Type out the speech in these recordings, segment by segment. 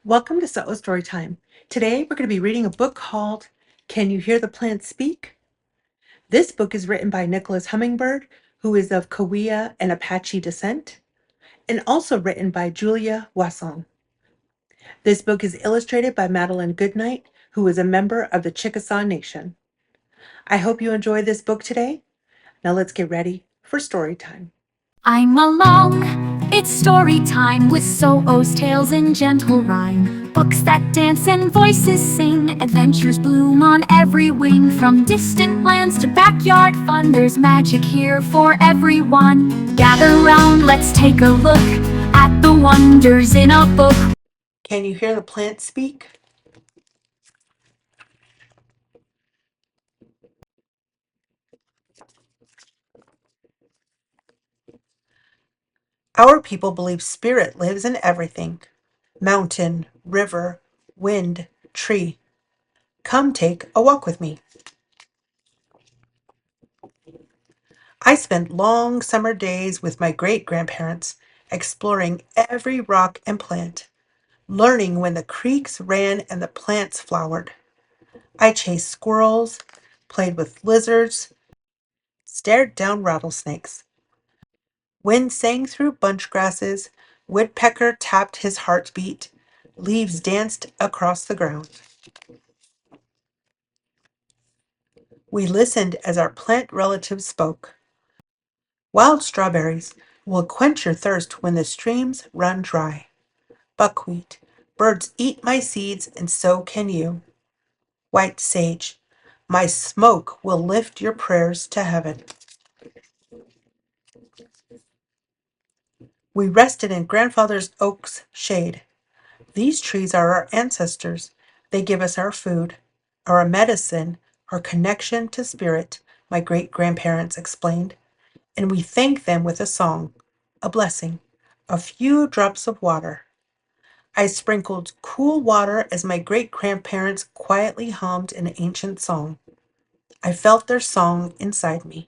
Welcome to Solo Storytime. Today we're going to be reading a book called Can You Hear the Plants Speak? This book is written by Nicholas Hummingbird, who is of Cahuilla and Apache descent, and also written by Julia Wasson. This book is illustrated by Madeline Goodnight, who is a member of the Chickasaw Nation. I hope you enjoy this book today. Now let's get ready for story time. I'm along, it's story time with So's tales in gentle rhyme. Books that dance and voices sing, adventures bloom on every wing. From distant lands to backyard fun, there's magic here for everyone. Gather round, let's take a look at the wonders in a book. Can you hear the plants speak? Our people believe spirit lives in everything: mountain, river, wind, tree. Come take a walk with me. I spent long summer days with my great-grandparents, exploring every rock and plant, learning when the creeks ran and the plants flowered. I chased squirrels, played with lizards, stared down rattlesnakes. Wind sang through bunch grasses, woodpecker tapped his heartbeat, leaves danced across the ground. We listened as our plant relatives spoke. Wild strawberries will quench your thirst when the streams run dry. Buckwheat, birds eat my seeds and so can you. White sage, my smoke will lift your prayers to heaven. We rested in grandfather's oak's shade. These trees are our ancestors. They give us our food, our medicine, our connection to spirit, my great-grandparents explained. And we thank them with a song, a blessing, a few drops of water. I sprinkled cool water as my great-grandparents quietly hummed an ancient song. I felt their song inside me.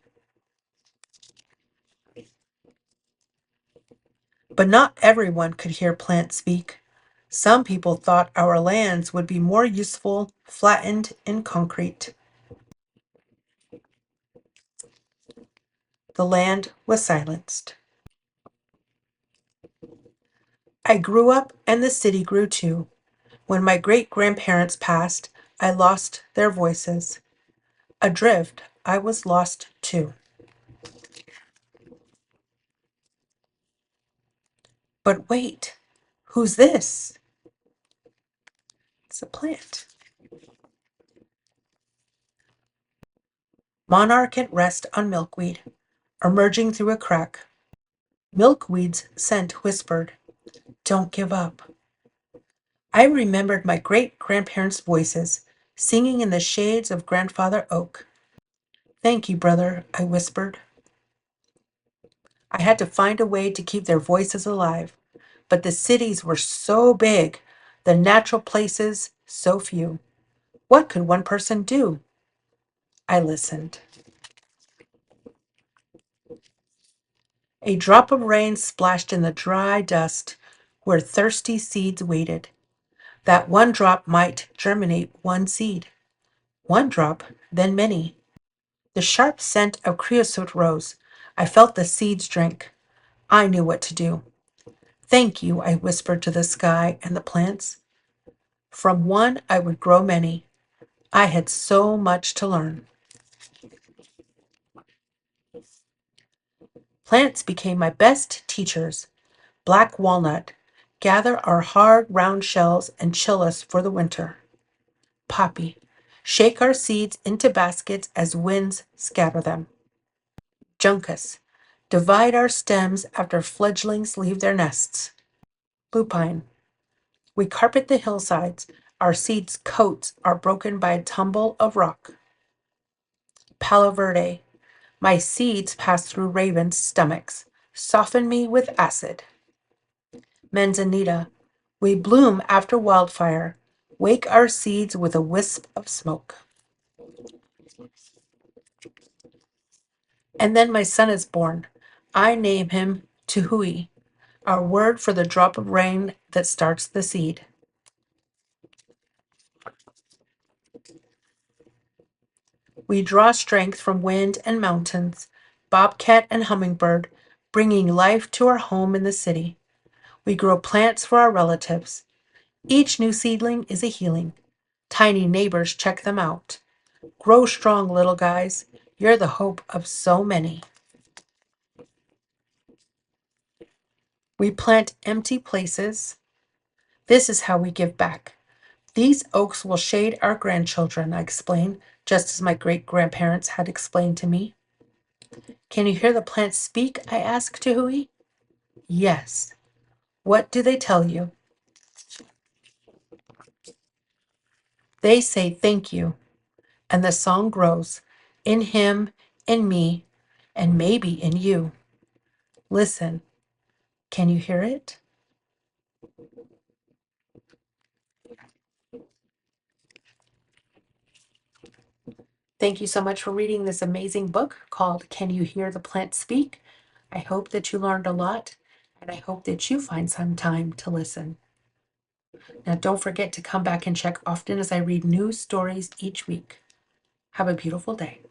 But not everyone could hear plants speak. Some people thought our lands would be more useful flattened in concrete. The land was silenced. I grew up and the city grew too. When my great-grandparents passed, I lost their voices. Adrift, I was lost too. But wait, who's this? It's a plant. Monarch at rest on milkweed, emerging through a crack. Milkweed's scent whispered, "Don't give up." I remembered my great-grandparents' voices, singing in the shades of Grandfather Oak. "Thank you, brother," I whispered. I had to find a way to keep their voices alive, but the cities were so big, the natural places so few. What could one person do? I listened. A drop of rain splashed in the dry dust where thirsty seeds waited. That one drop might germinate one seed. One drop, then many. The sharp scent of creosote rose. I felt the seeds drink. I knew what to do. "Thank you," I whispered to the sky and the plants. From one I would grow many. I had so much to learn. Plants became my best teachers. Black walnut, gather our hard round shells and chill us for the winter. Poppy, shake our seeds into baskets as winds scatter them. Juncus, divide our stems after fledglings leave their nests. Lupine, we carpet the hillsides, our seeds' coats are broken by a tumble of rock. Palo Verde, my seeds pass through ravens' stomachs, soften me with acid. Manzanita, we bloom after wildfire, wake our seeds with a wisp of smoke. And then my son is born. I name him Tuhui, our word for the drop of rain that starts the seed. We draw strength from wind and mountains, bobcat and hummingbird, bringing life to our home in the city. We grow plants for our relatives. Each new seedling is a healing. Tiny neighbors check them out. Grow strong, little guys. You're the hope of so many. We plant empty places. This is how we give back. These oaks will shade our grandchildren, I explain, just as my great grandparents had explained to me. Can you hear the plants speak? I ask Tehui. Yes. What do they tell you? They say thank you, and the song grows in him, in me, and maybe in you. Listen, can you hear it? Thank you so much for reading this amazing book called Can You Hear the Plant Speak? I hope that you learned a lot, and I hope that you find some time to listen. Now, don't forget to come back and check often as I read new stories each week. Have a beautiful day.